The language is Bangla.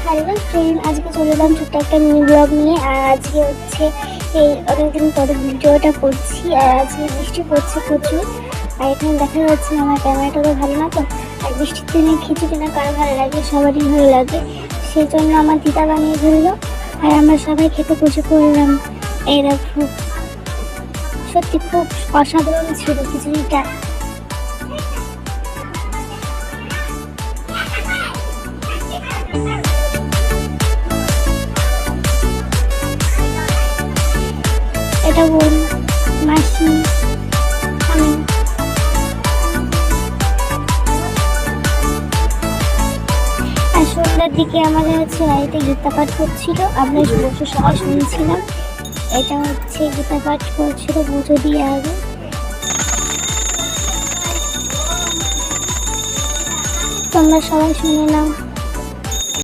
হ্যালো ফ্রেন্ড, আজকে চলে এলাম ছোট্ট একটা মিনি ব্লগ নিয়ে। আর আজকে হচ্ছে এই অনেকদিন পরে ভিডিওটা করছি। আর আজকে বৃষ্টি পড়ছে প্রচুর। আর এখানে দেখা যাচ্ছে আমার ক্যামেরাটা তো ভালো না, তো আর বৃষ্টির দিনে খিচুড়ি না কারো ভালো লাগে, সবারই ভালো লাগে। সেই জন্য আমার দিদা বানিয়ে ধরলো আর আমরা সবাই খেতে বসে পড়লাম। এই দেখো, সত্যি খুব অসাধারণ ছিল খিচুড়িটা। এটা বোন, মাসি, আমি। আর সন্ধ্যার দিকে আমাদের হচ্ছে বাড়িতে গীতা পাঠ করছিল, আমরা বসে সবাই শুনছিলাম। এটা হচ্ছে গীতা পাঠ করছিল পুজো দিয়ে আগে। তোমরা সবাই শুনে নাও।